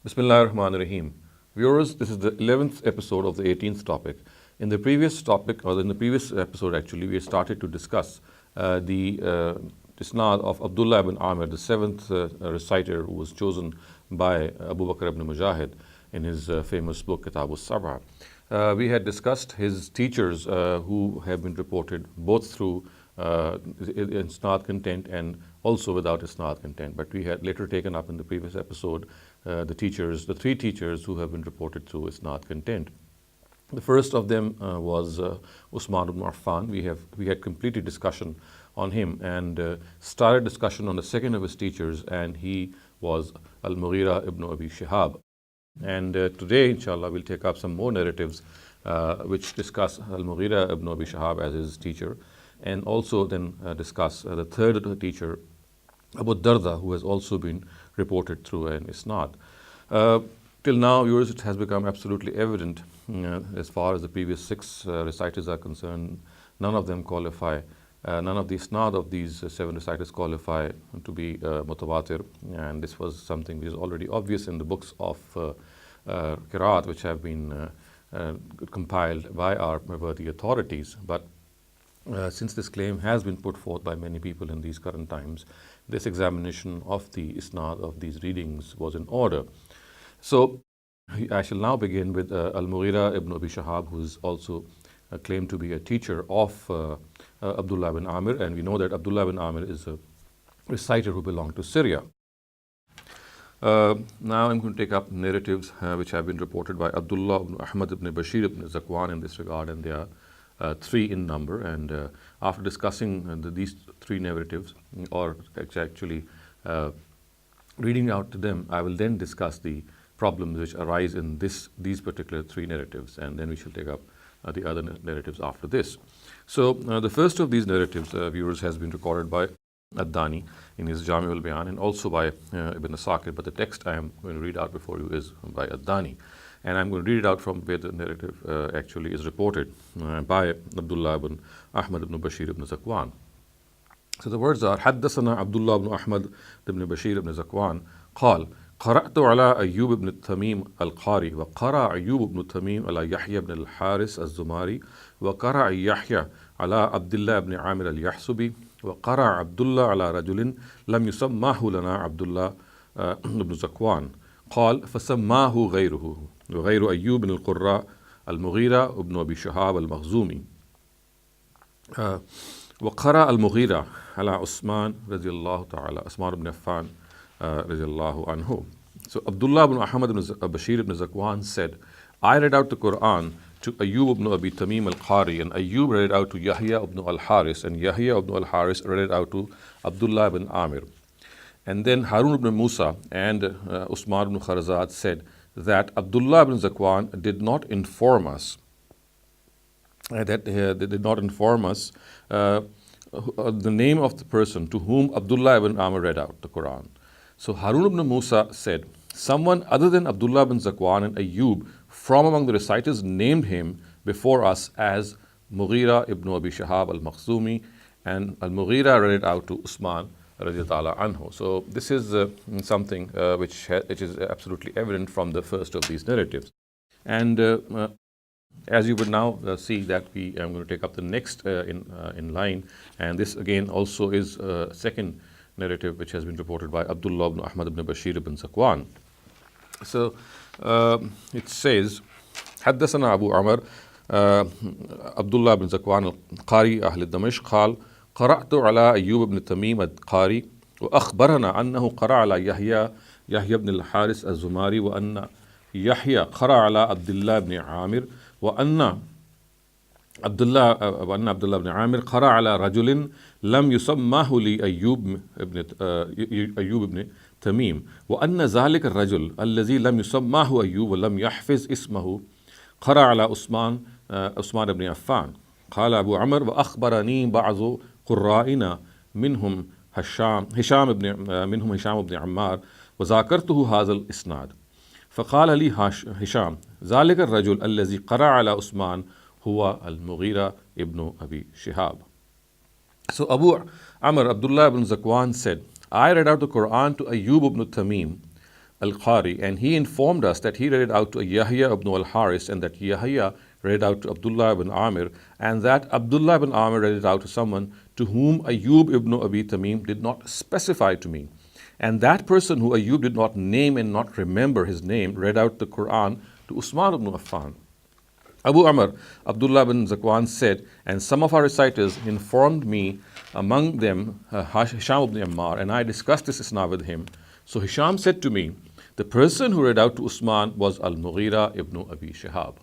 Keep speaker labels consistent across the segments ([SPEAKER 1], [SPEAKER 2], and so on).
[SPEAKER 1] Bismillah ar-Rahman ar-Rahim. Viewers, this is the 11th episode of the 18th topic. In the previous topic, or in the previous episode actually, we started to discuss the Isnad of Abdullah ibn Amir, the seventh reciter who was chosen by Abu Bakr ibn Mujahid in his famous book Kitab al-Sab'a. We had discussed his teachers who have been reported both through Isnad content and also without Isnad content. But we had later taken up in the previous episode the three teachers who have been reported through Isnad content. The first of them was Uthman ibn Affan. We had completed discussion on him and started discussion on the second of his teachers, and he was Al-Mawrid ibn Abi Shihab. And today, inshallah, we'll take up some more narratives which discuss Al-Mawrid ibn Abi Shihab as his teacher, and also then discuss the third teacher, Abu Darda, who has also been reported through an Isnad. Till now, viewers, it has become absolutely evident as far as the previous six reciters are concerned, none of them qualify. None of the Isnad of these seven reciters qualify to be mutawatir, and this was something which is already obvious in the books of Qira'at, which have been compiled by our worthy authorities. But since this claim has been put forth by many people in these current times, this examination of the Isnad of these readings was in order. So I shall now begin with Al-Mawrid ibn Abi Shihab, who is also claimed to be a teacher of Abdullah ibn Amir, and we know that Abdullah ibn Amir is a reciter who belonged to Syria. Now I'm going to take up narratives which have been reported by Abdullah ibn Ahmad ibn Bashir ibn Zakwan in this regard, and they are three in number. And after discussing these three narratives, or actually reading out to them, I will then discuss the problems which arise in these particular three narratives, and then we shall take up the other narratives after this. So the first of these narratives, viewers, has been recorded by Ad-Dani in his Jami al-Bayan, and also by Ibn Asakir, but the text I am going to read out before you is by Ad-Dani. And I'm going to read it out from where the narrative actually is reported by Abdullah ibn Ahmad ibn Bashir ibn Zakwan. So the words are: حدثنا Abdullah ibn Ahmad ibn Bashir ibn Zakwan قال قرأت على أيوب بن التميم القاري وقرأ أيوب بن التميم على يحيى بن الحارث الزماري وقرأ يحيى على عبد الله بن عامر اليحسبي وقرأ عبد الله على رجل لم يسماه لنا عبد الله بن زكوان قال فسماه غيره وغير أيوب بن القراء المغيرة بن أبي شهاب المخزومي وقرأ المغيرة على عثمان رضي الله تعالى عثمان بن عفان رضي الله عنه. So Abdullah ibn Ahmad ibn Bashir ibn Zakwan said, I read out the Qur'an to Ayyub ibn Abi Tamim al-Qari, and Ayyub read it out to Yahya ibn al-Haris, and Yahya ibn al-Haris read it out to Abdullah ibn Amir. And then Harun ibn Musa and Usman ibn Kharazad said that Abdullah ibn Zakwan did not inform us, the name of the person to whom Abdullah ibn Amir read out the Quran. So Harun ibn Musa said, someone other than Abdullah ibn Zakwan and Ayyub from among the reciters named him before us as Mughira ibn Abi Shihab al-Makhzumi, and al-Mughira read it out to Usman radiyallahu anhu. So this is something which is absolutely evident from the first of these narratives. And as you would now see that I am going to take up the next in line, and this again also is second narrative which has been reported by Abdullah ibn Ahmad ibn Bashir ibn Zakwan. So it says, حدثنا أبو عمر عبد الله بن زكوان القاري أهل دمشق قال قرأت على أيوب بن تميم القاري وأخبرنا أنه قرأ على يحيى بن الحارث الزماري وأن يحيى قرأ على عبد الله بن عامر وأن عبد الله بن عامر قرأ على رجل لم يسماه لأيوب بن تميم وأن ذلك الرجل الذي لم يسماه أيوب ولم يحفظ اسمه قرأ على عثمان بن عفان. قال أبو عمر وأخبرني بعض قرائنا منهم هشام بن عمار وذاكرته هذا الإسناد فقال لي هشام ذلك الرجل الذي قرأ على عثمان هو al-Mughira ibn Abi Shihab. So Abu Amr Abdullah ibn Zakwan said, I read out the Quran to Ayyub ibn Tamim al-Qari, and he informed us that he read it out to Yahya ibn al-Haris, and that Yahya read it out to Abdullah ibn Amir, and that Abdullah ibn Amir read it out to someone to whom Ayyub ibn Abi Tamim did not specify to me. And that person who Ayyub did not name and not remember his name read out the Qur'an to Usman ibn Affan. Abu Amr, Abdullah ibn Zakwan said, and some of our reciters informed me, among them Hisham ibn Ammar, and I discussed this isnad with him. So Hisham said to me, the person who read out to Usman was Al-Mughira ibn Abi Shihab.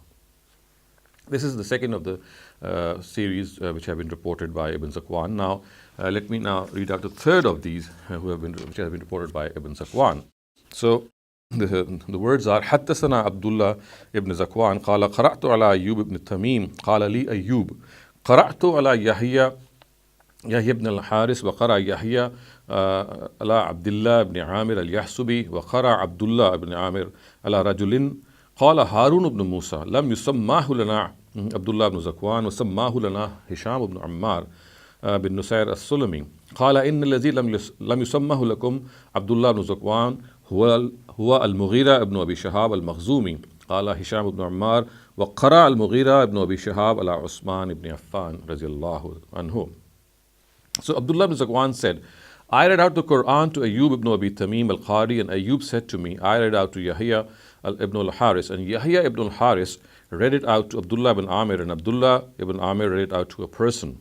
[SPEAKER 1] This is the second of the series which have been reported by Ibn Zakwan. Now, let me now read out the third of these which have been reported by Ibn Zakwan. So, the words are حدثنا Abdullah ibn Zakwan قال قرأت على أيوب ibn Tamim قال لي أيوب قرأت على يحيى ibn al-Haris وقرأ يحيى على عبد الله ibn Amir al-Yahsubi وقرأ عبد الله ibn Amir على رجل قال هارون بن موسى لم يسماه لنا عبد الله بن زكوان وسماه لنا هشام بن عمار بن نسير السلمي قال إن الذي لم يسمه لكم عبد الله بن زكوان هو المغيرة ابن أبي شهاب المخزومي قال هشام بن عمار وقرأ المغيرة ابن أبي شهاب على عثمان بن عفان رضي الله عنه. So Abdullah ibn Zakwan said, I read out the Qur'an to Ayyub ibn Abi Tamim al-Qari, and Ayyub said to me, I read out to Yahya ibn al-Haris, and Yahya ibn al-Haris read it out to Abdullah ibn Amir, and Abdullah ibn Amir read it out to a person.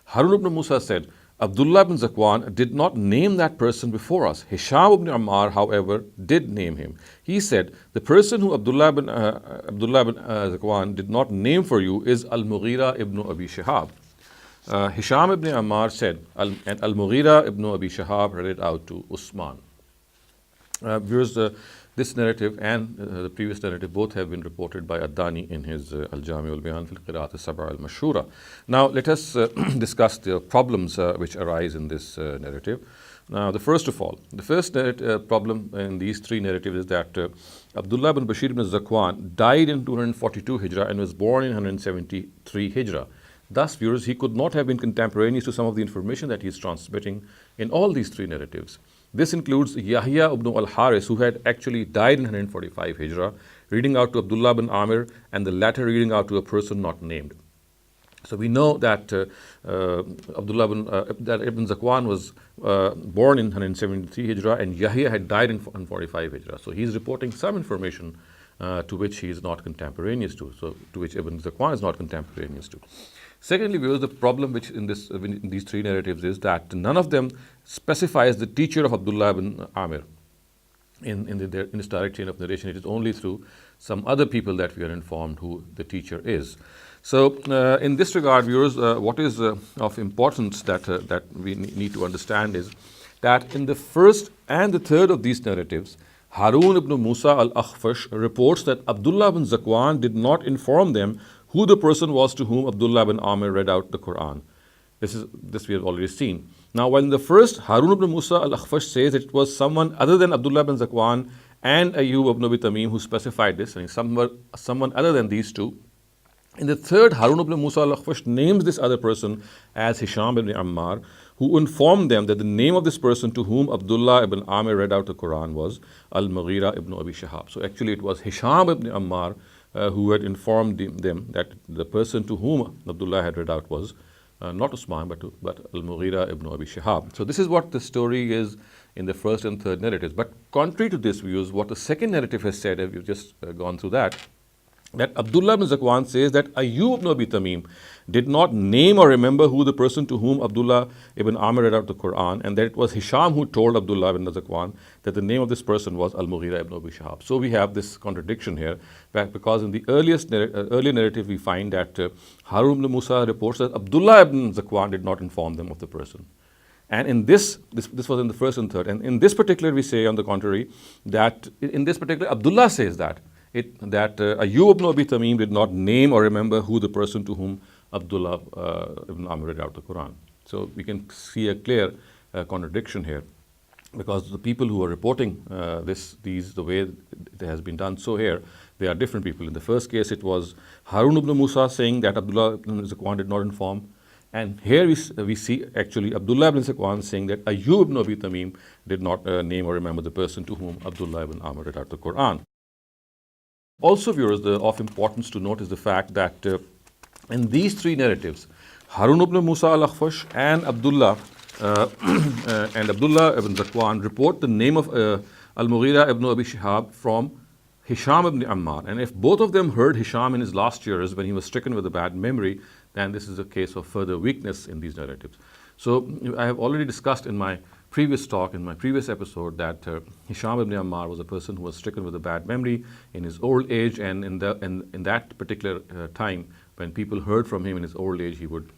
[SPEAKER 1] Harun ibn Musa said, Abdullah ibn Zakwan did not name that person before us. Hisham ibn Ammar, however, did name him. He said, the person who Abdullah ibn Zakwan did not name for you is Al-Mughira ibn Abi Shihab. Hisham ibn Ammar said, and Al-Mughira ibn Abi Shihab read it out to Usman. Viewers, this narrative and the previous narrative both have been reported by Ad-Dani in his Al-Jami al-Bayan fil Qira'at al-Sab'a al-Mashhura. Now, let us discuss the problems which arise in this narrative. Now, the first problem in these three narratives is that Abdullah ibn Bashir ibn Zakwan died in 242 Hijrah and was born in 173 Hijrah. Thus, viewers, he could not have been contemporaneous to some of the information that he is transmitting in all these three narratives. This includes Yahya ibn al-Haris, who had actually died in 145 Hijrah, reading out to Abdullah ibn Amir, and the latter reading out to a person not named. So we know that that Ibn Zakwan was born in 173 Hijrah, and Yahya had died in 145 Hijrah. So he is reporting some information to which he is not contemporaneous to, so to which Ibn Zakwan is not contemporaneous to. Secondly, viewers, the problem which in these three narratives is that none of them specifies the teacher of Abdullah ibn Amir in this direct chain of narration. It is only through some other people that we are informed who the teacher is. So, in this regard, viewers, what is of importance that we need to understand is that in the first and the third of these narratives, Harun ibn Musa al-Akhfash reports that Abdullah ibn Zakwan did not inform them who the person was to whom Abdullah ibn Amir read out the Qur'an. This we have already seen. Now, while in the first, Harun ibn Musa al-Akhfash says that it was someone other than Abdullah ibn Zakwan and Ayyub ibn Abi Tamim who specified this, and someone other than these two. In the third, Harun ibn Musa al-Akhfash names this other person as Hisham ibn Ammar, who informed them that the name of this person to whom Abdullah ibn Amir read out the Qur'an was Al-Mughira ibn Abi Shihab. So actually it was Hisham ibn Ammar who had informed them that the person to whom Abdullah had read out was not Usman but Al-Mughira ibn Abi Shihab. So this is what the story is in the first and third narratives. But contrary to this views, what the second narrative has said, we've just gone through that Abdullah ibn Zakwan says that Ayyub ibn Abi Tamim did not name or remember who the person to whom Abdullah ibn Amir read out the Qur'an, and that it was Hisham who told Abdullah ibn Zakwan that the name of this person was Al-Mughira ibn Abi Shihab. So we have this contradiction here, because in the earlier narrative we find that Harun ibn Musa reports that Abdullah ibn Zakwan did not inform them of the person. And in this was in the first and third. And in this particular we say, on the contrary, that in this particular Abdullah says that Ayyub ibn Abi Tamim did not name or remember who the person to whom Abdullah ibn Amir read out the Quran. So we can see a clear contradiction here, because the people who are reporting the way it has been done so here, they are different people. In the first case, it was Harun ibn Musa saying that Abdullah ibn Zakwan did not inform, And here we see actually Abdullah ibn Zakwan saying that Ayyub ibn Abi Tamim did not name or remember the person to whom Abdullah ibn Amir read out the Quran. Also, viewers, of importance to note is the fact that in these three narratives, Harun ibn Musa al-Akhfash and Abdullah ibn Zakwan report the name of Al-Mughira ibn Abi Shihab from Hisham ibn Ammar. And if both of them heard Hisham in his last years when he was stricken with a bad memory, then this is a case of further weakness in these narratives. So I have already discussed in my previous talk, in my previous episode, that Hisham ibn Ammar was a person who was stricken with a bad memory in his old age, and in that particular time, when people heard from him in his old age, he would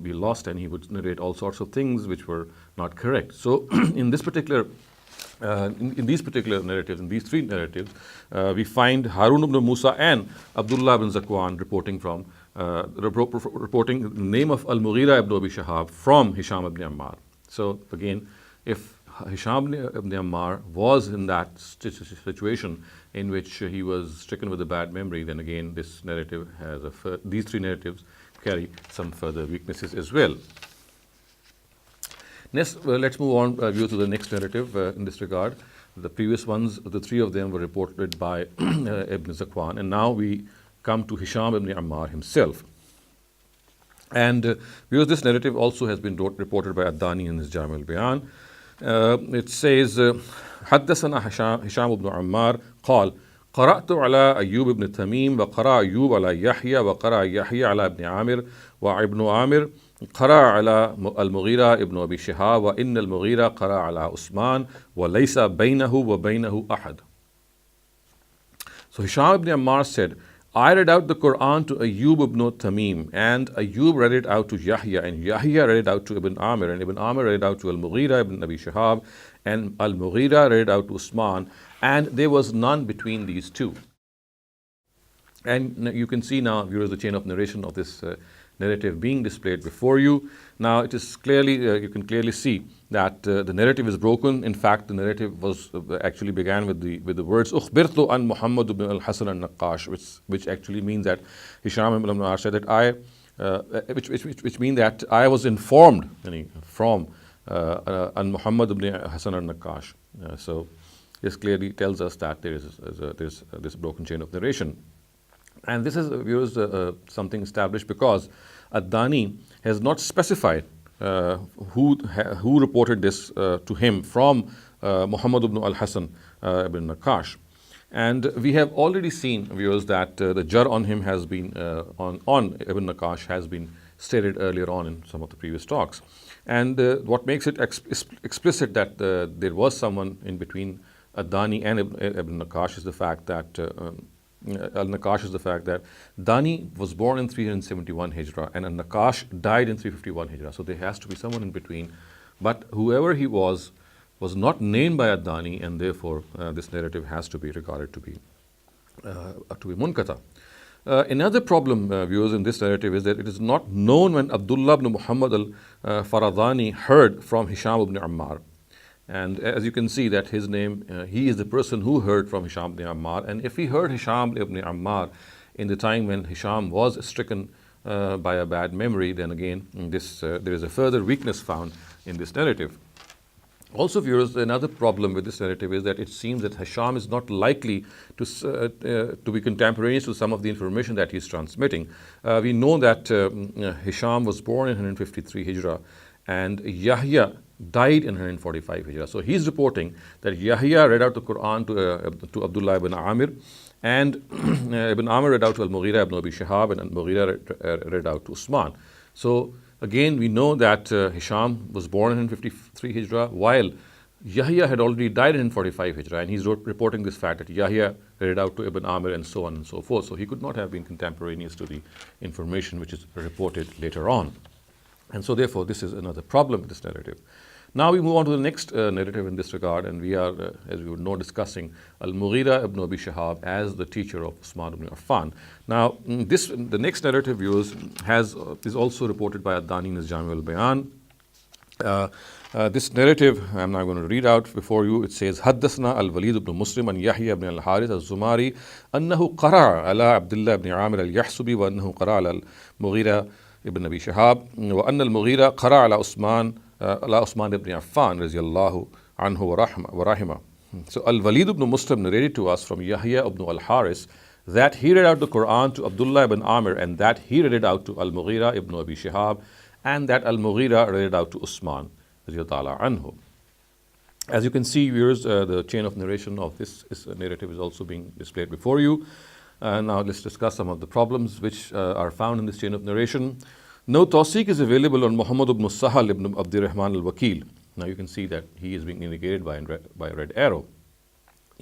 [SPEAKER 1] be lost and he would narrate all sorts of things which were not correct. So in this particular in these particular narratives, in these three narratives, we find Harun ibn Musa and Abdullah ibn Zakwan reporting the name of Al-Mughira ibn Abi Shihab from Hisham ibn Ammar. So again, if Hisham ibn Ammar was in that situation in which he was stricken with a bad memory, then again this narrative has these three narratives carry some further weaknesses as well. Next, let's move on to the next narrative in this regard. The previous ones, the three of them were reported by Ibn Zakwan, and now we come to Hisham ibn Ammar himself. And because this narrative also has been reported by Ad-Dani in his Jami' al-Bayan. It says, حدثنا هشام بن عمار قال قرأت على أيوب بن تميم وقرأ أيوب على يحيى وقرأ يحيى على ابن عامر وابن عامر قرأ على المغيرة ابن أبي شهاب وإن المغيرة قرأ على عثمان وليس بينه وبينه أحد. So Hisham ibn Ammar said, I read out the Quran to Ayyub ibn Tamim, and Ayyub read it out to Yahya, and Yahya read it out to Ibn Amir, and Ibn Amir read it out to Al-Mughira ibn Abi Shihab, and Al-Mughira read it out to Usman, and there was none between these two. And you can see now, viewers, the chain of narration of this narrative being displayed before you. Now it is clearly, you can clearly see that the narrative is broken. In fact, the narrative was actually began with the words "Ukhbirtu an Muhammad ibn al-Hasan al-Naqash," which actually means that Hisham ibn Ammar said that which means that I was informed from an Muhammad ibn Hasan al-Naqash. So this clearly tells us that there is this broken chain of narration. And this is, viewers, something established because Ad-Dani has not specified who reported this to him from Muhammad ibn al-Hasan ibn Naqash. And we have already seen, viewers, that the jar on him has been, on Ibn Naqash has been stated earlier on in some of the previous talks. And what makes it explicit that there was someone in between Ad-Dani and Ibn Naqash is the fact that Al-Naqash is the fact that Dani was born in 371 Hijrah and Al-Naqash died in 351 Hijrah. So there has to be someone in between. But whoever he was not named by Ad-Dani, and therefore this narrative has to be regarded to be munkata. Another problem, viewers, in this narrative is that it is not known when Abdullah ibn Muhammad al-Faradani heard from Hisham ibn Ammar. And as you can see that his name, he is the person who heard from Hisham ibn Ammar. And if he heard Hisham ibn Ammar in the time when Hisham was stricken by a bad memory, then again, there is a further weakness found in this narrative. Also, viewers, another problem with this narrative is that it seems that Hisham is not likely to be contemporaneous to some of the information that he is transmitting. We know that Hisham was born in 153 Hijrah and Yahya died in 145 Hijrah. So he's reporting that Yahya read out the Quran to Abdullah ibn Amir, and Ibn Amir read out to Al-Mughira ibn Abi Shihab, and Al-Mughira read out to Usman. So again, we know that Hisham was born in 153 Hijrah, while Yahya had already died in 145 Hijrah, and he's reporting this fact that Yahya read out to Ibn Amir and so on and so forth. So he could not have been contemporaneous to the information which is reported later on. And so therefore, this is another problem with this narrative. Now we move on to the next narrative in this regard, and we are, as we would know, discussing Al-Mughira ibn Abi Shihab as the teacher of Usman ibn Affan. Now, the next narrative, viewers, is also reported by Ad-Dani in his Jami' al-Bayan. This narrative, I'm now going to read out before you. It says, حدثنا الوليد بن مسلم عن يحيى بن الحارث الزماري أنه قرأ على عبد الله بن عامر اليحسبي وأنه قرأ على المغيرة ibn Abi Shihab, وأن المغيرة قرأ على عثمان ibn Affan رضي الله عنه ورحمه. So Al-Walid ibn Muslim narrated to us from Yahya ibn al-Haris that he read out the Qur'an to Abdullah ibn Amir, and that he read it out to Al-Mughira ibn Abi Shihab, and that Al-Mughira read it out to Usman radiyallahu anhu. As you can see, viewers, the chain of narration of this narrative is also being displayed before you. Now let's discuss some of the problems which are found in this chain of narration. No tawseeq is available on Muhammad ibn Sahal ibn Abdurrahman al-Wakil. Now you can see that he is being indicated by a red arrow.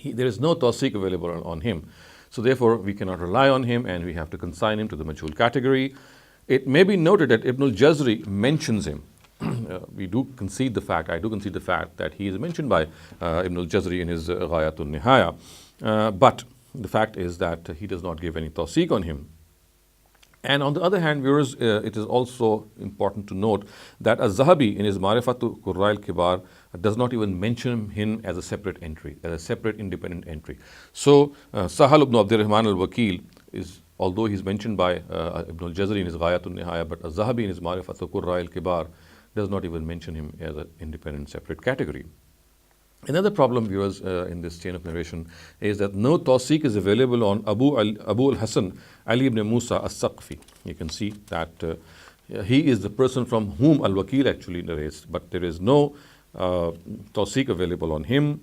[SPEAKER 1] There is no tawseeq available on him. So therefore, we cannot rely on him, and we have to consign him to the majhul category. It may be noted that Ibn al-Jazri mentions him. I do concede the fact that he is mentioned by Ibn al-Jazri in his Ghayatun Nihaya. But the fact is that he does not give any tawseeq on him. And on the other hand, viewers, it is also important to note that Az-Zahabi in his Ma'rifatu Qurra'il Kibar does not even mention him as a separate entry, as a separate independent entry. So Sahal ibn Abdurrahman al-Wakil is, although he is mentioned by Ibn al-Jazri in his Ghayatun Nihaya, but Az-Zahabi in his Ma'rifatu Qurra'il Kibar does not even mention him as an independent separate category. Another problem, viewers, in this chain of narration is that no tawseeq is available on Abu al-Hasan Ali ibn Musa as-Saqfi. You can see that he is the person from whom al-Wakil actually narrates, but there is no tawseeq available on him.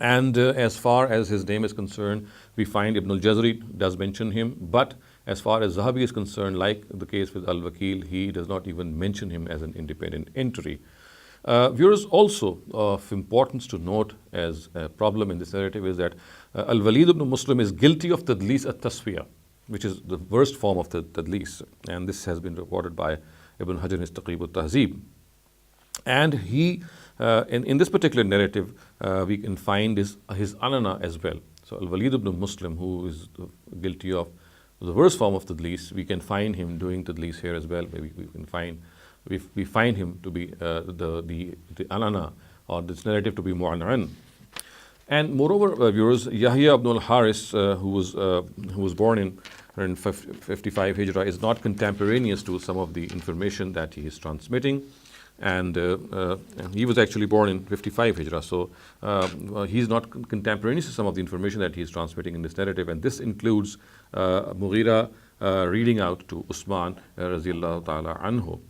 [SPEAKER 1] And as far as his name is concerned, we find Ibn al-Jazri does mention him, but as far as Zahabi is concerned, like the case with al-Wakil, he does not even mention him as an independent entry. Viewers, also of importance to note as a problem in this narrative is that Al-Walid ibn Muslim is guilty of tadlis at-tasfiyah, which is the worst form of the tadlis, and this has been reported by Ibn Hajar in his Taqrib al-Tahzib. And he, in this particular narrative, we can find his anana as well. So Al-Walid ibn Muslim, who is guilty of the worst form of tadlis, we can find him doing tadlis here as well. Maybe we find him to be the anana, or this narrative to be mu'an'an. And moreover, viewers, Yahya ibn al-Haris, who was born in 55 Hijrah, is not contemporaneous to some of the information that he is transmitting. And he was actually born in 55 Hijrah, so he is not contemporaneous to some of the information that he is transmitting in this narrative, and this includes Mughira reading out to Usman radiyallahu ta'ala anhu.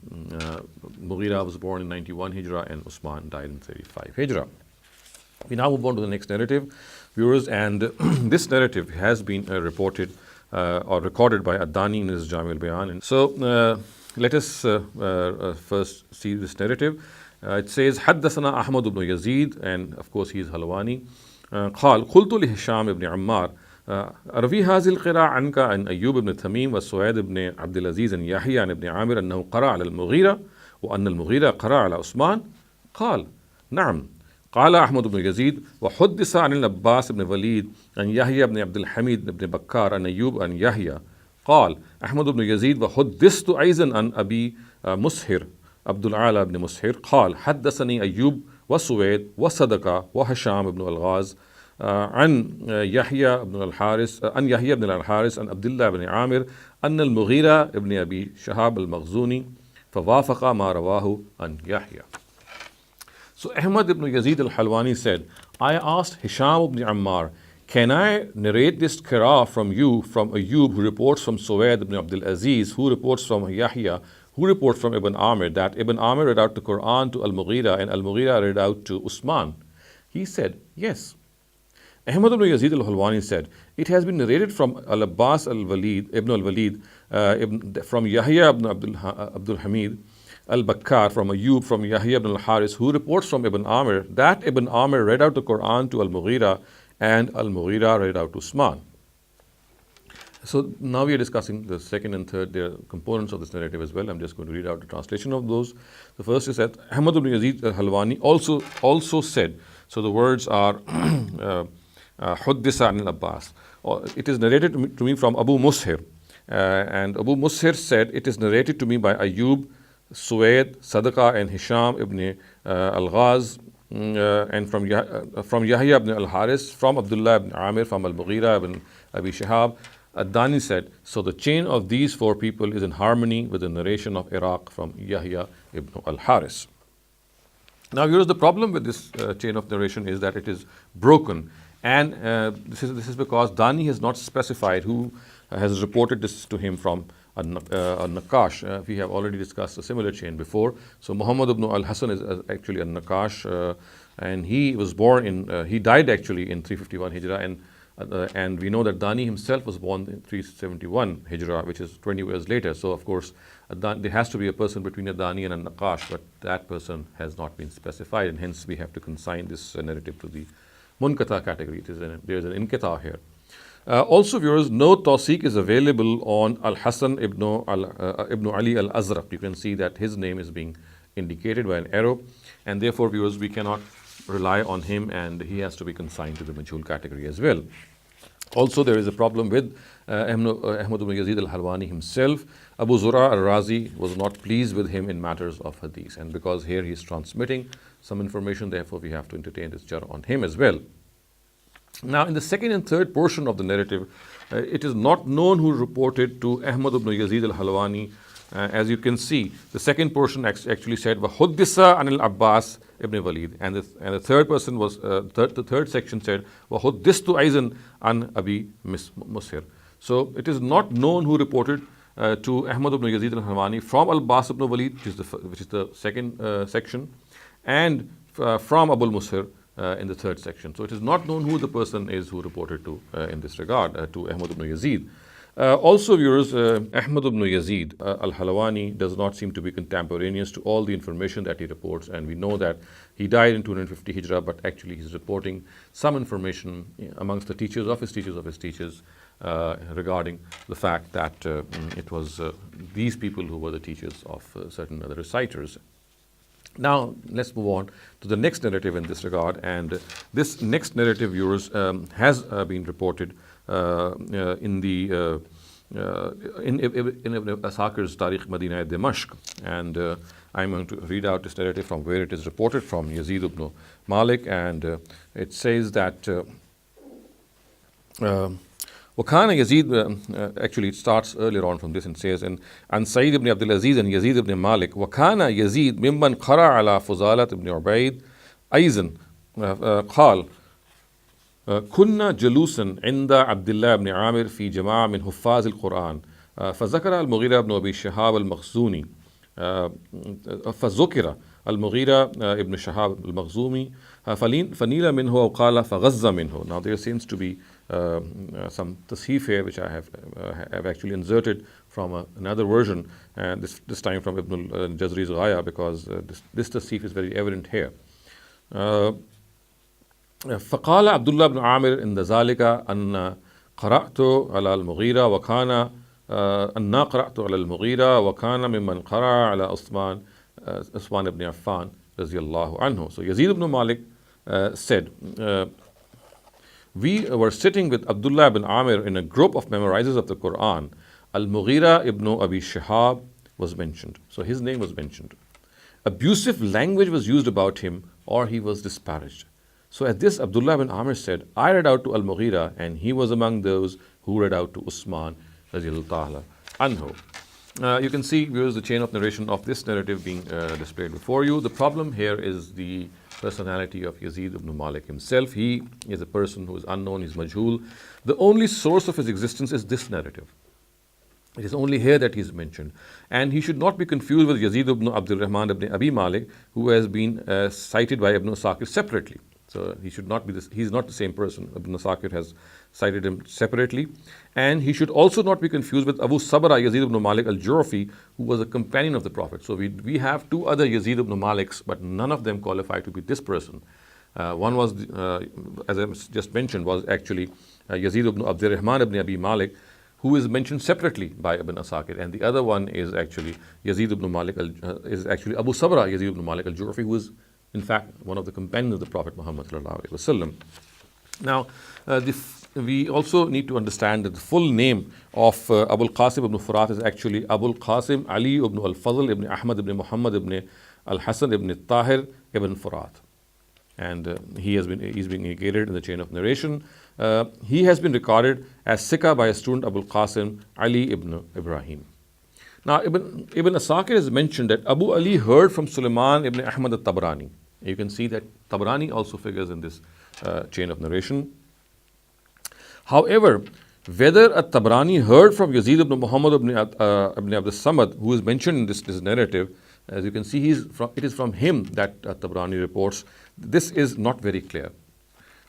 [SPEAKER 1] Mughira was born in 91 Hijrah and Usman died in 35 Hijrah. We now move on to the next narrative, viewers, and this narrative has been reported or recorded by Ad-Dani in his Jami al-Bayan. And so let us first see this narrative. It says, حدثنا Ahmad ibn Yazid, and of course he is Halwani. قال قلت لهشام ibn Ammar أروي هذه القراءة عنك عن أيوب بن تميم وسويد بن عبد العزيز عن يحيى عن ابن عامر أنه قرأ على المغيرة وأن المغيرة قرأ على عثمان؟ قال نعم. قال أحمد بن يزيد وحدث عن العباس بن وليد عن يحيى بن عبد الحميد بن بكار عن أيوب عن يحيى. قال أحمد بن يزيد وحدثت أيضا عن أبي مسهر عبد الأعلى بن مسهر قال حدثني أيوب وسويد وصدقة وهشام بن الغاز عن يحيى بن الحارث عن عبد الله بن عامر أن المغيرة بن أبي شهاب المخزوني فوافق ما رواه عن يحيى. So Ahmad ibn Yazid al-Halwani said, I asked Hisham ibn Ammar, can I narrate this qira'ah from you, from Ayyub, who reports from Suwaid ibn Abdul Aziz, who reports from Yahya, who reports from Ibn Amir, that Ibn Amir read out the Qur'an to Al-Mughira and Al-Mughira read out to Usman? He said, yes. Ahmad ibn Yazid al-Halwani said, it has been narrated from Al-Abbas ibn al-Walid, from Yahya ibn Abdul Hamid al-Bakkar, from Ayyub, from Yahya ibn al-Haris, who reports from Ibn Amir, that Ibn Amir read out the Qur'an to Al-Mughira and Al-Mughira read out to Usman. So now we are discussing the second and third components of this narrative as well. I'm just going to read out the translation of those. The first is that Ahmad ibn Yazid al-Halwani also said, so the words are Huddisa an al-Abbas. It is narrated to me from Abu Mushir. And Abu Mushir said, it is narrated to me by Ayyub, Suwaid, Sadaqa and Hisham ibn al-Ghaz, and from Yahya ibn al-Haris, from Abdullah ibn Amir, from Al-Mughira ibn Abi Shihab, Ad-Dani said, so the chain of these four people is in harmony with the narration of Iraq from Yahya ibn al-Haris. Now, here's the problem with this chain of narration is that it is broken, and this is because Dani has not specified who has reported this to him from al-Naqash. We have already discussed a similar chain before. So Muhammad ibn al-Hasan is actually al-Naqash, and he was born in, he died actually in 351 Hijrah, and we know that Dani himself was born in 371 Hijrah, which is 20 years later. So of course, there has to be a person between a Dani and a Naqash, but that person has not been specified, and hence we have to consign this narrative to the Munkata category. There is an Inkita here. Also, viewers, no tawseeq is available on Al-Hasan ibn Ali al-Azraq. You can see that his name is being indicated by an arrow, and therefore, viewers, we cannot rely on him, and he has to be consigned to the Majhul category as well. Also, there is a problem with Ahmad ibn Yazid al-Halwani himself. Abu Zura al-Razi was not pleased with him in matters of hadith, and because here he is transmitting some information, therefore we have to entertain this jar on him as well. Now, in the second and third portion of the narrative, it is not known who reported to Ahmad ibn Yazid al-Halwani. As you can see, the second portion actually said وَحُدِّثَ عَنِ الْعَبَّاسِ ibn Walid, and the third person was the third section said وَحُدِّثْتُ أَيْضًا عَنْ أَبِي مُسْهِرٍ. So it is not known who reported to Ahmad ibn Yazid al-Halwani from Al-Abbas ibn Walid, which is the second section, and from Abul Mushir in the third section. So it is not known who the person is who reported to in this regard to Ahmad ibn Yazid. Also, viewers, Ahmad ibn Yazid al-Halwani does not seem to be contemporaneous to all the information that he reports, and we know that he died in 250 Hijrah, but actually he's reporting some information amongst the teachers of his teachers regarding the fact that it was these people who were the teachers of certain other reciters. Now, let's move on to the next narrative in this regard, and this next narrative, viewers, has been reported in Ibn Asakir's Tariq Madinah Dimashq, and I'm going to read out this narrative from where it is reported from Yazid ibn Malik, and it says that Wakana Yazid, actually it starts earlier on from this and says, and Sa'id ibn Abdul Aziz and Yazid ibn Malik, Wakana Yazid mimman qara ala Fuzalat ibn Ubayd Aizan قال كنا جلوسا عند عبد الله بن عامر في جماعة من حفاظ القرآن فذكر المغيرة بن أبي شهاب المخزومي فذكر المغيرة ابن شهاب المخزومي فنيل منه وقال فغز منه. Now there seems to be some tasheef here which I have actually inserted from another version, and this time from Ibn al-Jazri's Ghaya, because this tasheef is very evident here. فقال عبد الله بن عامر عند ذلك أن قرأت على المغيرة وكان أن قرأت على المغيرة وكان ممن قرأ على عثمان ibn Affan رضي الله عنه. So Yazid ibn Malik said, we were sitting with Abdullah ibn Amir in a group of memorizers of the Qur'an. Al-Mughira ibn Abi Shihab was mentioned. So his name was mentioned. Abusive language was used about him, or he was disparaged. So at this, Abdullah ibn Amir said, I read out to Al-Mughira, and he was among those who read out to Usman radiyallahu ta'ala anhu. You can see here's the chain of narration of this narrative being displayed before you. The problem here is the personality of Yazid ibn Malik himself. He is a person who is unknown, he's majhul. The only source of his existence is this narrative. It is only here that he is mentioned. And he should not be confused with Yazid ibn Abdul Rahman ibn Abi Malik, who has been cited by Ibn Asakir separately. So he should not be this, he's not the same person. Ibn Asakir has cited him separately. And he should also not be confused with Abu Sabra Yazid ibn Malik al-Jurfi, who was a companion of the Prophet. So we have two other Yazid ibn Maliks, but none of them qualify to be this person. One was, as I just mentioned, was actually Yazid ibn Abdul Rahman ibn Abi Malik, who is mentioned separately by Ibn Asakir, and the other one is actually Yazid ibn Malik, is actually Abu Sabra Yazid ibn Malik al-Jurfi, who is in fact one of the companions of the Prophet Muhammad sallallahu alaihi wasallam. Now, we also need to understand that the full name of Abul Qasim ibn Furat is actually Abul Qasim Ali ibn al-Fadl ibn Ahmad ibn Muhammad ibn al-Hasan ibn Tahir ibn Furat. And he's been indicated in the chain of narration. He has been recorded as Sikha by a student Abul Qasim Ali ibn Ibrahim. Now, Ibn Asakir has mentioned that Abu Ali heard from Sulaiman ibn Ahmad al-Tabrani. You can see that Tabrani also figures in this chain of narration. However, whether Tabrani heard from Yazid ibn Muhammad ibn Abd Samad, who is mentioned in this narrative, as you can see, it is from him that Tabrani reports. This is not very clear.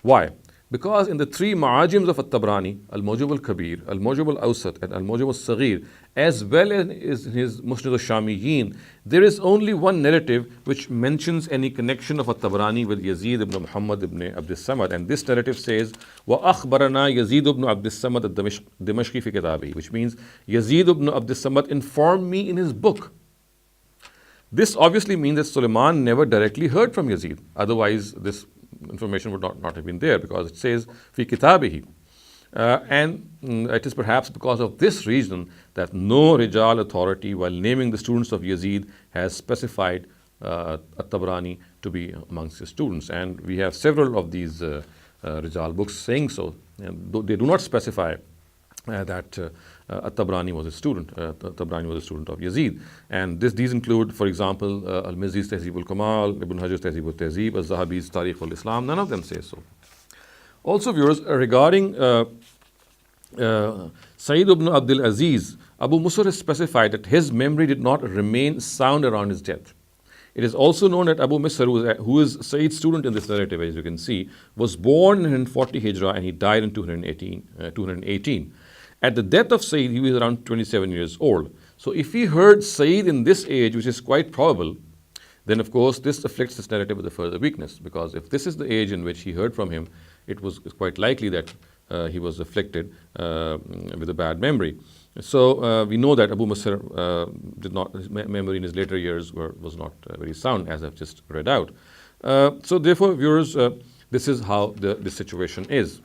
[SPEAKER 1] Why? Because in the three ma'ajims of At-Tabrani, Al-Mawjam al-Kabir, Al-Mawjam al-Awsat, and Al-Mawjam al-Saghir, as well as in his Musnad al-Shamiyin, there is only one narrative which mentions any connection of At-Tabrani with Yazid ibn Muhammad ibn Abd Samad. And this narrative says, وَأَخْبَرَنَا يَزِيدُ ibn Abd Samad al-Dimashqi fi kitabi, which means Yazid ibn Abd Samad informed me in his book. This obviously means that Sulaiman never directly heard from Yazid. Otherwise, this information would not have been there, because it says fi kitabihi. And it is perhaps because of this reason that no Rijal authority, while naming the students of Yazid, has specified At-Tabrani to be amongst his students. And we have several of these Rijal books saying so. And they do not specify that At-Tabrani was a student. Tabrani was a student of Yazid. And these include, for example, Al-Mizzi's Tehzib al-Kamal, Ibn Hajar's Tehzib al-Tehzib, Al-Zahabi's Tarikh al-Islam. None of them say so. Also, viewers, regarding Sayyid ibn Abdul Aziz, Abu Musar has specified that his memory did not remain sound around his death. It is also known that Abu Musar, who is Sayyid's student in this narrative, as you can see, was born in 140 Hijrah and he died in 218. At the death of Sayyid, he was around 27 years old. So if he heard Sayyid in this age, which is quite probable, then of course this afflicts this narrative with a further weakness, because if this is the age in which he heard from him, it was quite likely that he was afflicted with a bad memory. So we know that Abu Musar his memory in his later years was not very sound, as I've just read out. So therefore, viewers, this is how the situation is.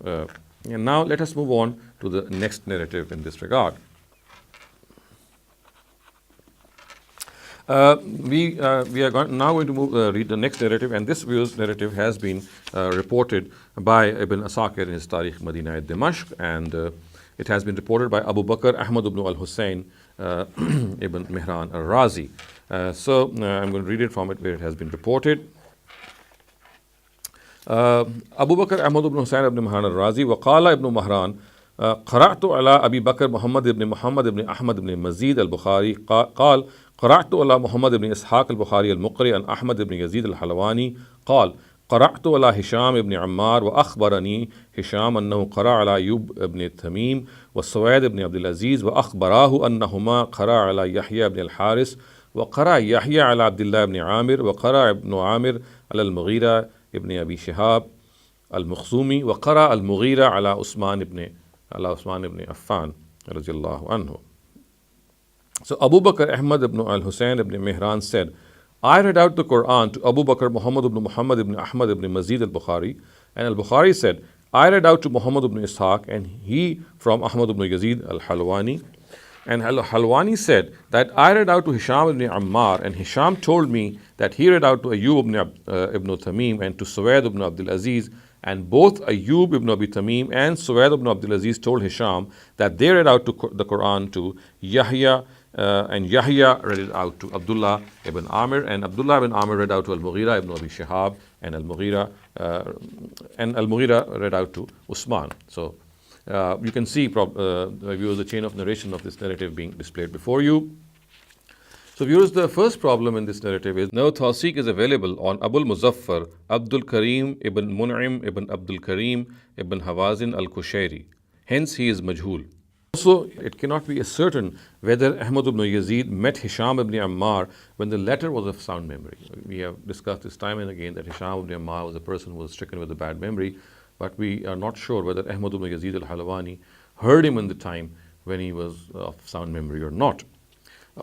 [SPEAKER 1] And now let us move on to the next narrative in this regard. We are now going to read the next narrative, and this view's narrative has been reported by Ibn Asakir in his Tarikh Madinah al-Dimashq, and it has been reported by Abu Bakr Ahmad ibn al-Hussein ibn Mihran al-Razi. So I'm going to read it from it where it has been reported. Abu Bakr Ahmad ibn Hussein ibn Mihran al-Razi وقال ابن مهران قرأت على أبي بكر محمد بن أحمد بن مزيد البخاري قال قرأت على محمد بن إسحاق البخاري المقري عن أحمد بن يزيد الحلواني قال قرأت على هشام بن عمار وأخبرني هشام أنه قرأ على أيوب بن تميم والسويد بن عبد العزيز وأخبراه أنهما قرأ على يحيى بن الحارث وقرأ يحيى على عبد الله بن عامر وقرأ ابن عامر على المغيرة ابن أبي شهاب المخزومي وقرأ المغيرة على عثمان بن Affan رضي الله عنه. So Abu Bakr Ahmad ibn al-Hussein ibn Mihran said, I read out the Qur'an to Abu Bakr Muhammad ibn Ahmad ibn Mazid al-Bukhari, and al-Bukhari said, I read out to Muhammad ibn Ishaq, and he from Ahmad ibn Yazid al-Halwani. And al-Halwani said that I read out to Hisham ibn Ammar, and Hisham told me that he read out to Ayyub ibn Tamim and to Suwaid ibn Abdul Aziz, and both Ayyub ibn Abi Tamim and Suwaid ibn Abdul Aziz told Hisham that they read out to the Quran to Yahya, and Yahya read it out to Abdullah ibn Amir, and Abdullah ibn Amir read out to Al-Mughira ibn Abi Shihab, and Al-Mughira read out to Usman. So you can see viewers the chain of narration of this narrative being displayed before you. So viewers, the first problem in this narrative is no Tawseeq is available on Abul Muzaffar Abdul Karim ibn Mun'im ibn Abdul Karim ibn Hawazin al-Kushairi. Hence he is majhul. Also, it cannot be certain whether Ahmad ibn Yazid met Hisham ibn Ammar when the latter was of sound memory. We have discussed this time and again that Hisham ibn Ammar was a person who was stricken with a bad memory, but we are not sure whether Ahmad ibn Yazid al-Halawani heard him in the time when he was of sound memory or not.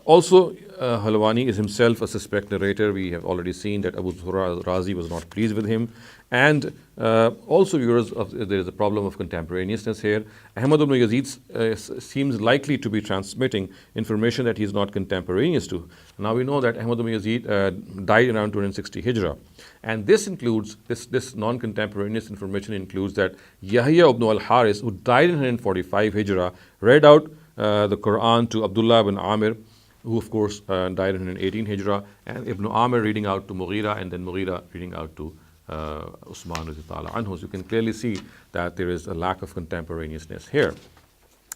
[SPEAKER 1] Also, Halwani is himself a suspect narrator. We have already seen that Abu Zur'a Razi was not pleased with him. And also, viewers, there is a problem of contemporaneousness here. Ahmad ibn Yazid seems likely to be transmitting information that he is not contemporaneous to. Now we know that Ahmad ibn Yazid died around 260 Hijrah. And this includes, this non-contemporaneous information includes that Yahya ibn al-Haris, who died in 145 Hijrah, read out the Qur'an to Abdullah ibn Amir, who of course died in 118 Hijrah, and Ibn Amir reading out to Mughira, and then Mughira reading out to Usman radhiyallahu anhu. So you can clearly see that there is a lack of contemporaneousness here.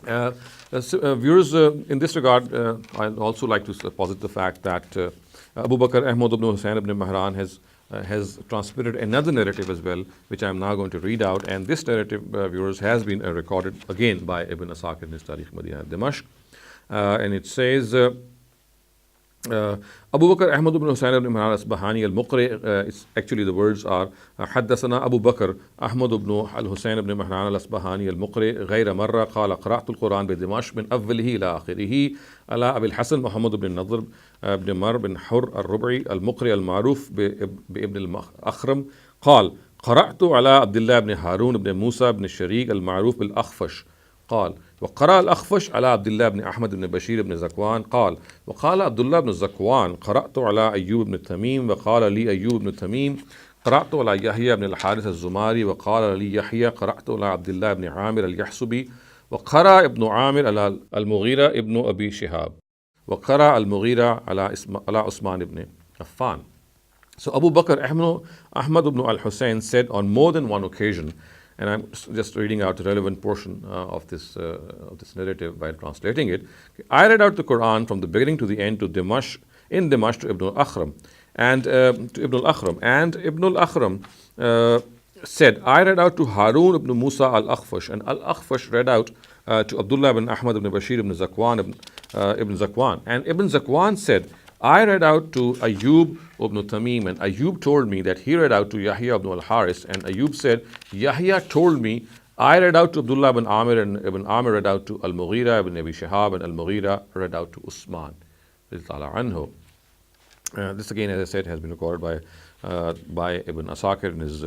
[SPEAKER 1] Viewers, in this regard, I'd also like to posit the fact that Abu Bakr Ahmad ibn Hussain ibn Mahran has transmitted another narrative as well, which I'm now going to read out. And this narrative, viewers, has been recorded again by Ibn Asakir in his Tarikh Madinah Dimashq. And it says, Abu Bakr Ahmad ibn Hussain ibn Mahran al-Asbahani al-Muqri, it's actually the words are حدثنا أبو بكر أحمد بن الحسين بن مهران الأصبهاني المقري غير مرة قال قرأت القرآن بدمشق من أوله إلى آخره على أبي الحسن محمد بن النضر بن مر بن حر الربعي المقري المعروف بابن الأخرم قال قرأت على عبد الله بن هارون بن موسى بن الشريك المعروف بالأخفش قال وقرأ الأخفش على عبد الله بن أحمد بن بشير بن زكوان قال وقال عبد الله بن زكوان قرأت على أيوب بن تميم وقال لي أيوب بن تميم قرأت على يحيى بن الحارث الزماري وقال لي يحيى قرأت على عبد الله بن عامر اليحسبي وقرأ ابن عامر على المغيرة ابن أبي شهاب وقرأ المغيرة على عثمان بن عفان. So Abu Bakr Ahmad ibn al-Hussein said on more than one occasion, and I'm just reading out a relevant portion of this narrative by translating it. I read out the Quran from the beginning to the end to Dimashq, in Dimashq to Ibn al-Akhram, and to Ibn al-Akhram. And Ibn al-Akhram said, I read out to Harun ibn Musa al-Akhfash, and al-Akhfash read out to Abdullah ibn Ahmad ibn Bashir ibn Zakwan, ibn Zakwan. And Ibn Zakwan said, I read out to Ayyub ibn Tamim, and Ayyub told me that he read out to Yahya ibn al-Haris, and Ayyub said, Yahya told me I read out to Abdullah ibn Amir, and Ibn Amir read out to Al-Mughira ibn Abi Shihab, and Al-Mughira read out to Usman anhu. This again, as I said, has been recorded by Ibn Asakir in his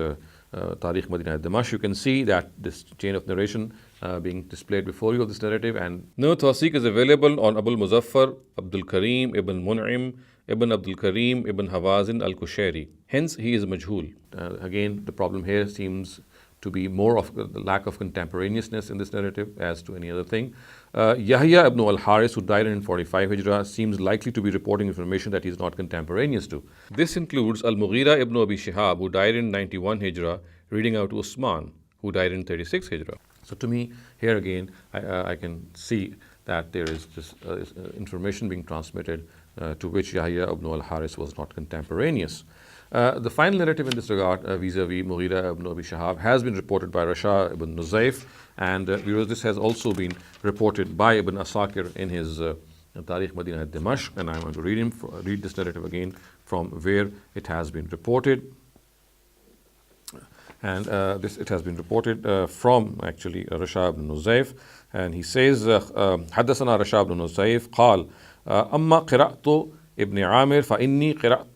[SPEAKER 1] Tarikh Madinah Dimashq. You can see that this chain of narration being displayed before you of this narrative. And no Tawseeq is available on Abul Muzaffar, Abdul Karim, Ibn Mun'im, Ibn Abdul Karim, Ibn Hawazin al-Kushairi. Hence, he is majhul. Again, the problem here seems to be more of the lack of contemporaneousness in this narrative as to any other thing. Yahya ibn al-Haris, who died in 45 Hijrah, seems likely to be reporting information that he is not contemporaneous to. This includes Al-Mughira ibn Abi Shihab, who died in 91 Hijrah, reading out to Usman, who died in 36 Hijrah. So to me, here again, I can see that there is this information being transmitted to which Yahya ibn al-Haris was not contemporaneous. The final narrative in this regard, vis-a-vis Mughira ibn Abi Shihab, has been reported by Rasha ibn Nuzayf, and this has also been reported by Ibn Asakir in his Tarikh Madinah Dimashq, and I'm going to read this narrative again from where it has been reported. And it has been reported from actually Rasha ibn Nuzayf, and he says, حدثنا رشا بن نزيف قال أما قراءة ابن عامر فإني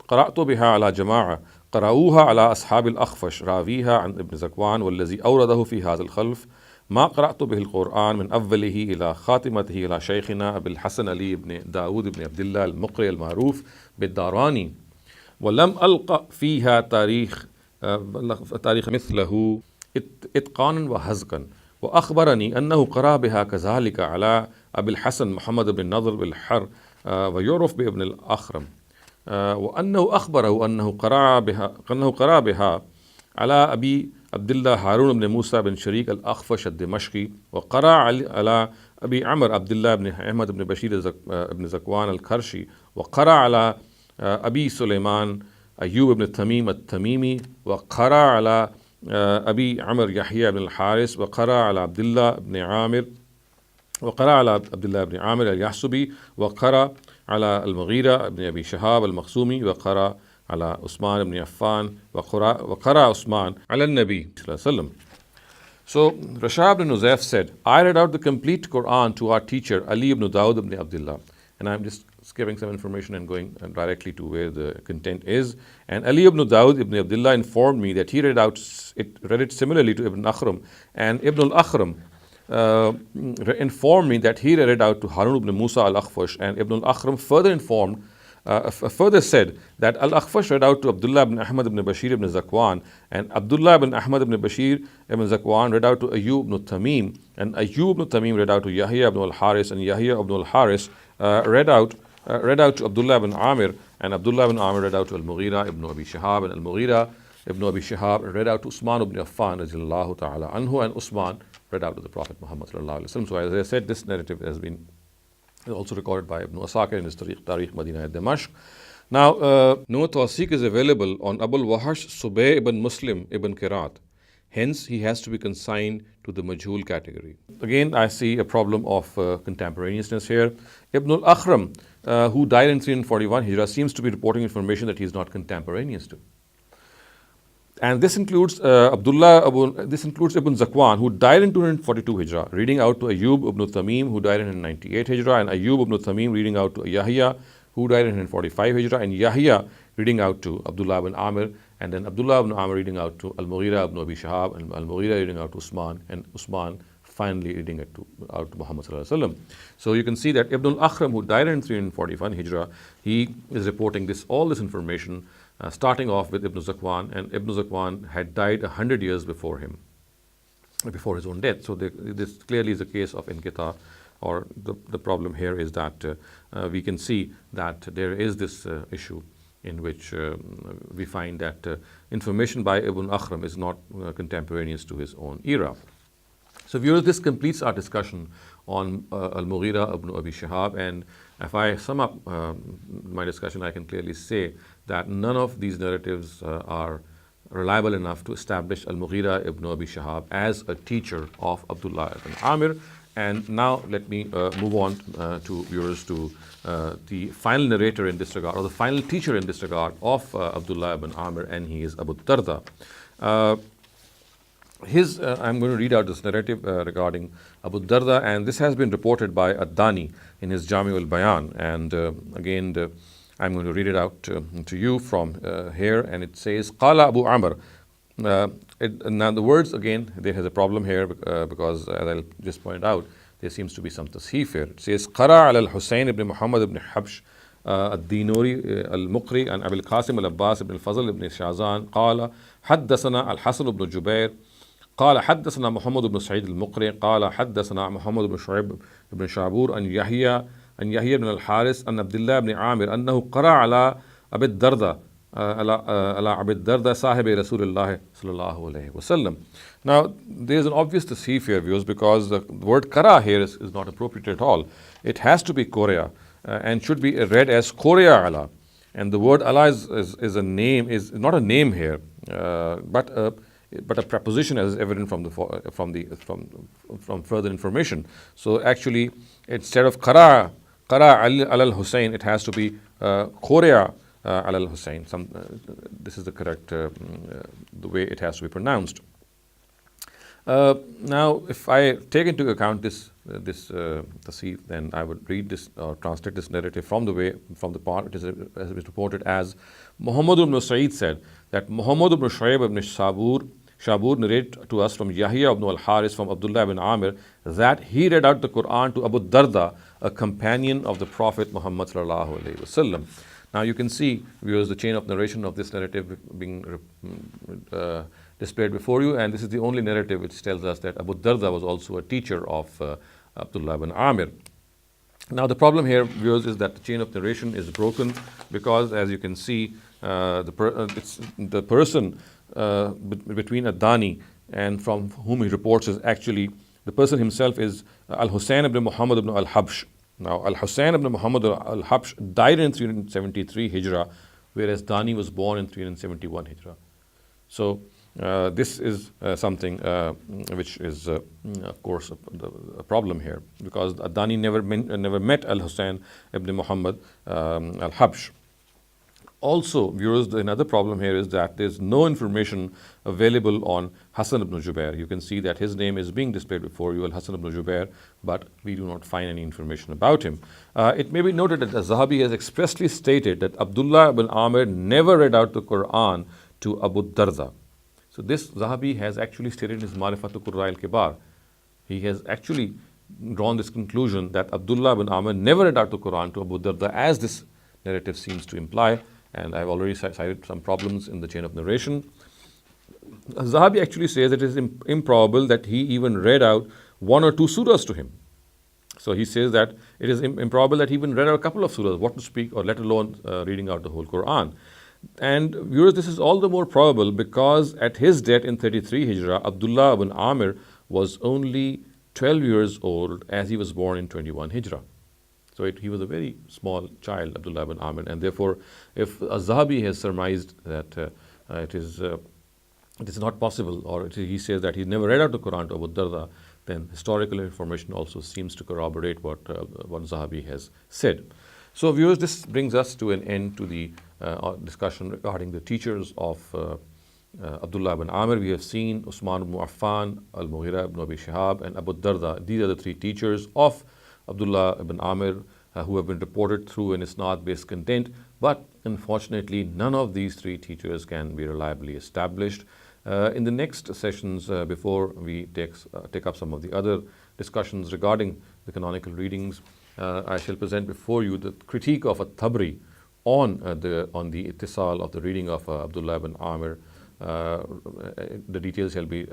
[SPEAKER 1] قرأت بها على جماعة قرأوها على أصحاب الأخفش راويها عن ابن زكوان والذي أورده في هذا الخلف ما قرأت به القرآن من أوله إلى خاتمته إلى شيخنا أبي الحسن علي بن داود بن عبد الله المقري المعروف بالداراني ولم ألقى فيها تاريخ مثله إتقانا وهزقا وأخبرني أنه قرأ بها كذلك على أبي الحسن محمد بن النضر بالحر ويعرف بابن الأخرم وأنه أخبره أنه قرأ بها على أبي عبد الله هارون بن موسى بن شريك الأخفش الدمشقي وقرأ على أبي عمر عبد الله بن أحمد بن بشير بن زكوان الكرشي وقرأ على أبي سليمان أيوب بن تميم التميمي وقرأ على أبي عمر يحيى بن الحارث وقرأ على عبد الله بن عامر وقرأ على عبد الله بن عامر اليحسبي وقرأ على المغيرة بن أبي شهاب المخزومي وقرأ على عثمان بن عفان وقرأ عثمان على النبي صلى الله عليه وسلم. So Rasha ibn Nuzayf said, I read out the complete Quran to our teacher Ali ibn Dawud ibn Abdullah. And I'm just skipping some information and going directly to where the content is. And Ali ibn Dawud ibn Abdullah informed me that he read it similarly to Ibn Akhram, and Ibn al-Akhram informed me that he read it out to Harun ibn Musa al-Akhfash, and Ibn al-Akhram further said that al-Akhfash read out to Abdullah ibn Ahmad ibn Bashir ibn Zakwan, and Abdullah ibn Ahmad ibn Bashir ibn Zakwan read out to Ayyub ibn Tamim, and Ayyub ibn Tamim read out to Yahya ibn al-Haris, and Yahya ibn al-Haris read out to Abdullah ibn Amir, and Abdullah ibn Amir read out to Al-Mughira ibn Abi Shihab, and Al-Mughira ibn Abi Shihab read out to Usman ibn Affan radiallahu ta'ala anhu, and Usman read out to the Prophet Muhammad sallallahu alaihi wasallam. So as I said, this narrative has been also recorded by Ibn Asakir in his Tarikh Madinah at Damashq. Now, no tawsiq is available on Abul Wahash Subay ibn Muslim ibn Kirat. Hence, he has to be consigned to the majhul category. Again, I see a problem of contemporaneousness here. Ibn al-Akhram, who died in 341 Hijrah, seems to be reporting information that he is not contemporaneous to. And this includes Ibn Zakwan, who died in 242 Hijrah, reading out to Ayyub ibn Tamim, who died in 98 Hijrah, and Ayyub ibn Tamim reading out to Yahya, who died in 45 Hijrah, and Yahya reading out to Abdullah ibn Amir, and then Abdullah ibn Amir reading out to Al-Mughira ibn Abi Shihab, and Al-Mughira reading out to Usman, and Usman finally reading out to Muhammad sallallahu alaihi wasallam. So you can see that Ibn al-Akhram, who died in 341 Hijrah, he is reporting all this information, starting off with Ibn Zakwan, and Ibn Zakwan had died 100 years before him, before his own death. So this clearly is a case of inqita, or the problem here is that we can see that there is this issue in which we find that information by Ibn Akhram is not contemporaneous to his own era. So viewers, this completes our discussion on Al-Mughira ibn Abi Shihab, and if I sum up my discussion, I can clearly say that none of these narratives are reliable enough to establish Al-Mughira ibn Abi Shihab as a teacher of Abdullah ibn Amir. And now let me move on to viewers to the final narrator in this regard, or the final teacher in this regard of Abdullah ibn Amir, and he is Abu Darda. I'm going to read out this narrative regarding Abu Darda, and this has been reported by Ad-Dani in his Jami al-Bayan. And again, I'm going to read it out to you from here, and it says, Qala Abu Amr. Now the words, again, there is a problem here because, as I'll just point out, there seems to be some tasheef here. It says, Qara al-Husayn ibn Muhammad ibn Habsh الدينوري المقري عن أبي القاسم العباس بن الفضل بن شعزان قال حدثنا الحسن بن جبير قال حدثنا محمد بن سعيد المقري قال حدثنا محمد بن شعيب بن شعبور عن يحيى بن الحارث عن عبد الله بن عامر أنه قرأ على أبي الدرداء على أبي الدرداء صاحب رسول الله صلى الله عليه وسلم. Now there is an obvious tasheef here, viewers, because the word qara here is not appropriate at all. It has to be korea and should be read as korea ala, and the word ala is a name, is not a name here, but a preposition, as is evident from further information. So actually, instead of qara al Hussein, it has to be korea al Hussein. This is the correct the way it has to be pronounced. Now, if I take into account this tasheef, then I would read this or translate this narrative from the part it is reported as Muhammad ibn Sa'id said that Muhammad ibn Shu'ayb ibn Shabur narrated to us from Yahya ibn al-Haris from Abdullah ibn Amir that he read out the Qur'an to Abu Darda, a companion of the Prophet Muhammad sallallahu alaihi wasallam. Now you can see, viewers, the chain of narration of this narrative being displayed before you, and this is the only narrative which tells us that Abu Darda was also a teacher of Abdullah ibn Amir. Now the problem here, viewers, is that the chain of narration is broken because, as you can see, the person between Ad-Dani and from whom he reports is actually the person himself is Al-Husayn ibn Muhammad ibn al-Habsh. Now Al-Husayn ibn Muhammad al-Habsh died in 373 Hijrah, whereas Dani was born in 371 Hijrah. So this is something which is, of course, a problem here, because Dani never met Al-Husayn ibn Muhammad al-Habsh. Also, viewers, another problem here is that there's no information available on Hassan ibn Jubair. You can see that his name is being displayed before you, Al-Hassan ibn Jubair, but we do not find any information about him. It may be noted that Zahabi has expressly stated that Abdullah ibn Amir never read out the Qur'an to Abu Darda. So this Zahabi has actually stated in his Marifatul Qurra al-Kibar. He has actually drawn this conclusion that Abdullah ibn Amir never read out the Qur'an to Abu Darda, as this narrative seems to imply. And I've already cited some problems in the chain of narration. Zahabi actually says it is improbable that he even read out one or two surahs to him. So he says that it is improbable that he even read out a couple of surahs, what to speak, or let alone reading out the whole Qur'an. And viewers, this is all the more probable because at his death in 33 Hijrah, Abdullah ibn Amir was only 12 years old as he was born in 21 Hijrah. So he was a very small child, Abdullah ibn Amir, and therefore, if Az-Zahabi has surmised that it is not possible, or he says that he never read out the Quran to Abu Darda, then historical information also seems to corroborate what Zahabi has said. So, viewers, this brings us to an end to the discussion regarding the teachers of Abdullah ibn Amir. We have seen Usman ibn Affan, Al-Mawrid ibn Abi Shihab, and Abu Darda. These are the three teachers of Abdullah ibn Amir who have been reported through an Isnad-based content, but unfortunately none of these three teachers can be reliably established. In the next sessions, before we take up some of the other discussions regarding the canonical readings, I shall present before you the critique of At-Tabri on the ittisal of the reading of Abdullah ibn Amir. The details shall be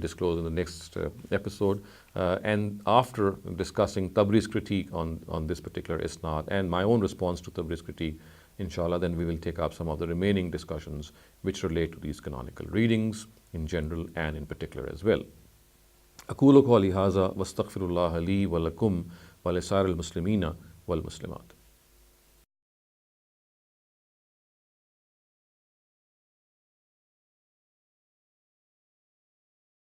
[SPEAKER 1] disclosed in the next episode, and after discussing Tabri's critique on this particular isnad and my own response to Tabri's critique, inshallah, then we will take up some of the remaining discussions which relate to these canonical readings in general and in particular as well. أقول قولي هذا واستغفر الله لي ولكم ولسائر المسلمين والمسلمات.